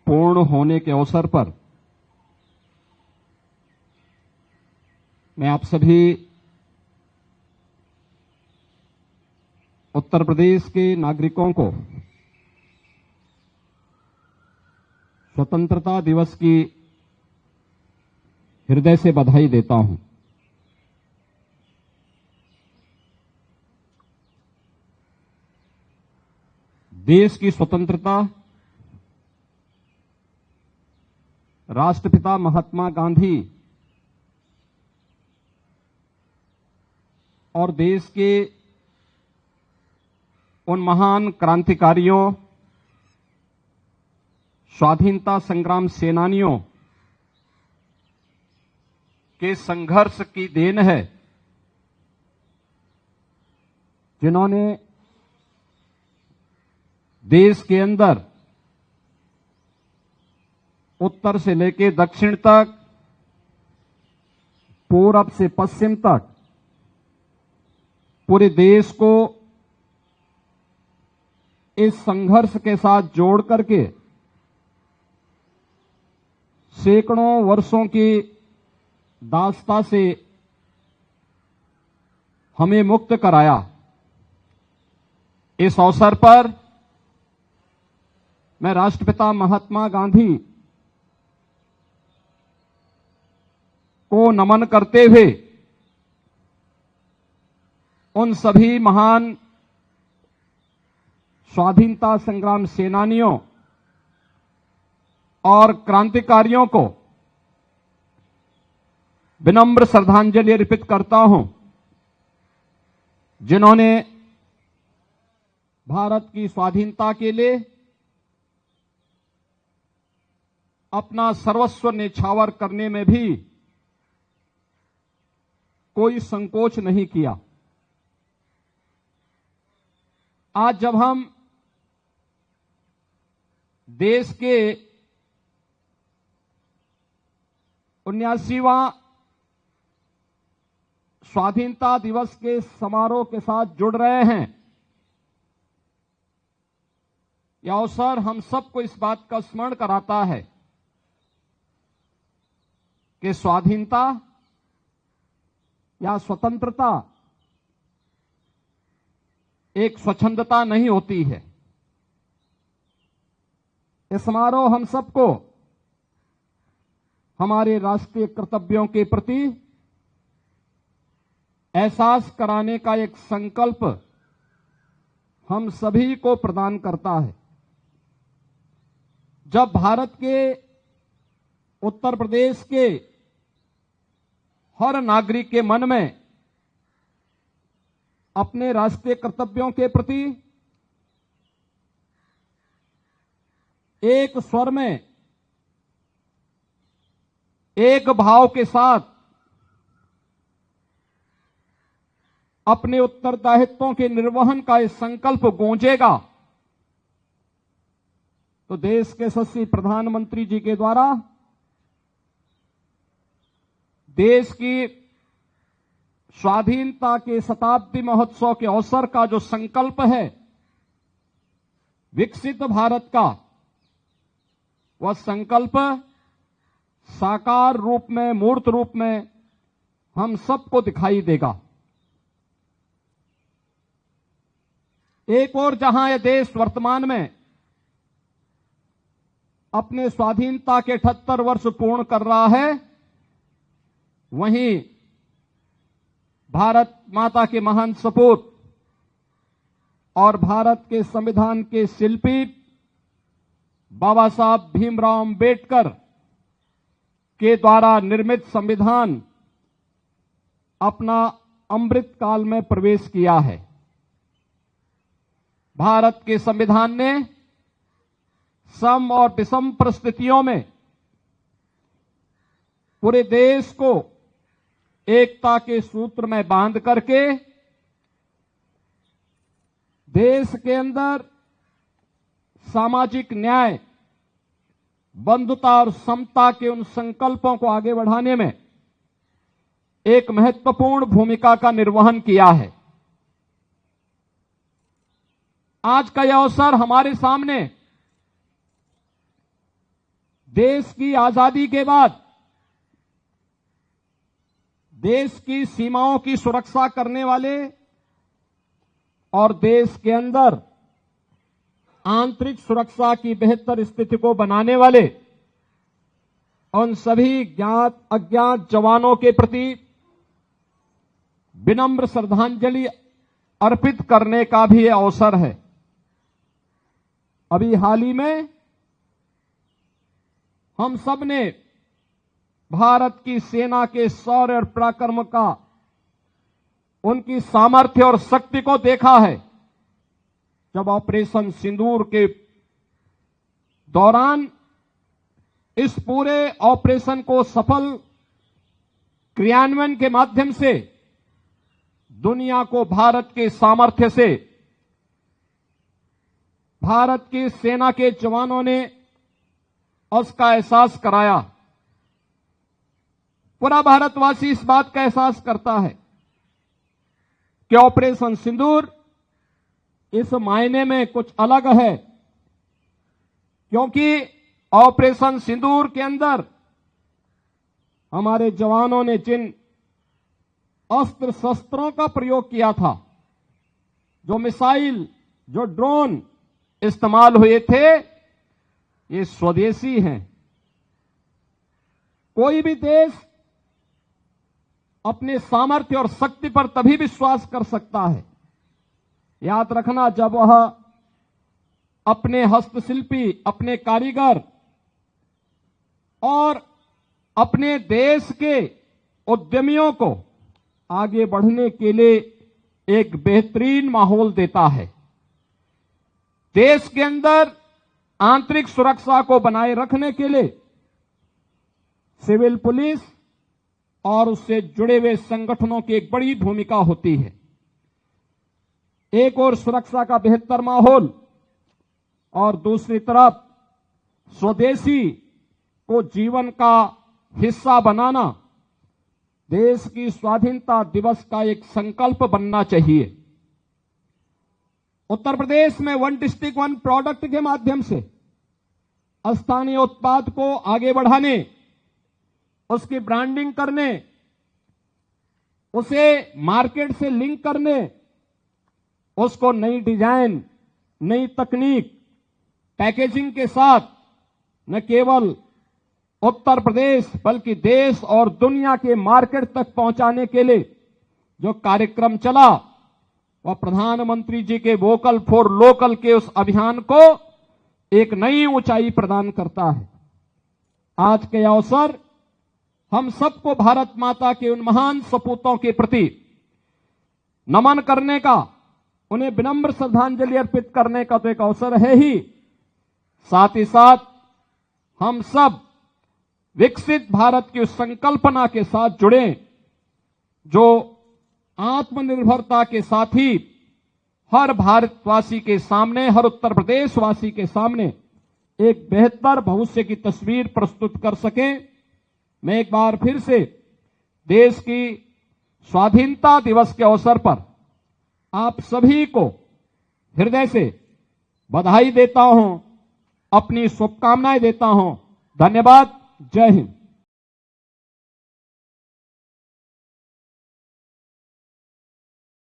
पूर्ण होने के अवसर पर मैं आप सभी उत्तर प्रदेश के नागरिकों को स्वतंत्रता दिवस की हृदय से बधाई देता हूं। देश की स्वतंत्रता राष्ट्रपिता महात्मा गांधी और देश के उन महान क्रांतिकारियों, स्वाधीनता संग्राम सेनानियों के संघर्ष की देन है, जिन्होंने देश के अंदर उत्तर से लेकर दक्षिण तक, पूरब से पश्चिम तक पूरे देश को इस संघर्ष के साथ जोड़ करके सैकड़ों वर्षों की दास्ता से हमें मुक्त कराया। इस अवसर पर मैं राष्ट्रपिता महात्मा गांधी को नमन करते हुए उन सभी महान स्वाधीनता संग्राम सेनानियों और क्रांतिकारियों को विनम्र श्रद्धांजलि अर्पित करता हूं, जिन्होंने भारत की स्वाधीनता के लिए अपना सर्वस्व न्यौछावर करने में भी कोई संकोच नहीं किया। आज जब हम देश के 79वां स्वाधीनता दिवस के समारोह के साथ जुड़ रहे हैं, यह अवसर हम सबको इस बात का स्मरण कराता है कि स्वाधीनता या स्वतंत्रता एक स्वच्छंदता नहीं होती है। यह समारोह हम सबको हमारे राष्ट्रीय कर्तव्यों के प्रति एहसास कराने का एक संकल्प हम सभी को प्रदान करता है। जब भारत के उत्तर प्रदेश के हर नागरिक के मन में अपने राष्ट्रीय कर्तव्यों के प्रति एक स्वर में, एक भाव के साथ अपने उत्तरदायित्वों के निर्वहन का यह संकल्प गूंजेगा, तो देश के यशस्वी प्रधानमंत्री जी के द्वारा देश की स्वाधीनता के शताब्दी महोत्सव के अवसर का जो संकल्प है विकसित भारत का, वह संकल्प साकार रूप में, मूर्त रूप में हम सबको दिखाई देगा। एक और जहां यह देश वर्तमान में अपने स्वाधीनता के 78 वर्ष पूर्ण कर रहा है, वहीं भारत माता के महान सपूत और भारत के संविधान के शिल्पी बाबा साहब भीमराव अंबेडकर के द्वारा निर्मित संविधान अपना अमृत काल में प्रवेश किया है। भारत के संविधान ने सम और विषम परिस्थितियों में पूरे देश को एकता के सूत्र में बांध करके देश के अंदर सामाजिक न्याय, बंधुता और समता के उन संकल्पों को आगे बढ़ाने में एक महत्वपूर्ण भूमिका का निर्वहन किया है। आज का यह अवसर हमारे सामने देश की आजादी के बाद देश की सीमाओं की सुरक्षा करने वाले और देश के अंदर आंतरिक सुरक्षा की बेहतर स्थिति को बनाने वाले उन सभी ज्ञात अज्ञात जवानों के प्रति विनम्र श्रद्धांजलि अर्पित करने का भी यह अवसर है। अभी हाल ही में हम सब ने भारत की सेना के शौर्य और पराक्रम का, उनकी सामर्थ्य और शक्ति को देखा है, जब ऑपरेशन सिंदूर के दौरान इस पूरे ऑपरेशन को सफल क्रियान्वयन के माध्यम से दुनिया को भारत के सामर्थ्य से भारत की सेना के जवानों ने उसका एहसास कराया। पूरा भारतवासी इस बात का एहसास करता है कि ऑपरेशन सिंदूर इस मायने में कुछ अलग है, क्योंकि ऑपरेशन सिंदूर के अंदर हमारे जवानों ने जिन अस्त्र शस्त्रों का प्रयोग किया था, जो मिसाइल, जो ड्रोन इस्तेमाल हुए थे, ये स्वदेशी हैं। कोई भी देश अपने सामर्थ्य और शक्ति पर तभी विश्वास कर सकता है, याद रखना, जब वह अपने हस्तशिल्पी, अपने कारीगर और अपने देश के उद्यमियों को आगे बढ़ने के लिए एक बेहतरीन माहौल देता है। देश के अंदर आंतरिक सुरक्षा को बनाए रखने के लिए सिविल पुलिस और उससे जुड़े हुए संगठनों की एक बड़ी भूमिका होती है। एक और सुरक्षा का बेहतर माहौल और दूसरी तरफ स्वदेशी को जीवन का हिस्सा बनाना देश की स्वाधीनता दिवस का एक संकल्प बनना चाहिए। उत्तर प्रदेश में वन डिस्ट्रिक्ट वन प्रोडक्ट के माध्यम से स्थानीय उत्पाद को आगे बढ़ाने, उसकी ब्रांडिंग करने, उसे मार्केट से लिंक करने, उसको नई डिजाइन, नई तकनीक, पैकेजिंग के साथ न केवल उत्तर प्रदेश बल्कि देश और दुनिया के मार्केट तक पहुंचाने के लिए जो कार्यक्रम चला, वह प्रधानमंत्री जी के वोकल फॉर लोकल के उस अभियान को एक नई ऊंचाई प्रदान करता है। आज के अवसर हम सबको भारत माता के उन महान सपूतों के प्रति नमन करने का, उन्हें विनम्र श्रद्धांजलि अर्पित करने का तो एक अवसर है ही, साथ ही साथ हम सब विकसित भारत की उस संकल्पना के साथ जुड़े जो आत्मनिर्भरता के साथ ही हर भारतवासी के सामने, हर उत्तर प्रदेशवासी के सामने एक बेहतर भविष्य की तस्वीर प्रस्तुत कर सके। मैं एक बार फिर से देश की स्वाधीनता दिवस के अवसर पर आप सभी को हृदय से बधाई देता हूं, अपनी शुभकामनाएं देता हूं। धन्यवाद। जय हिंद।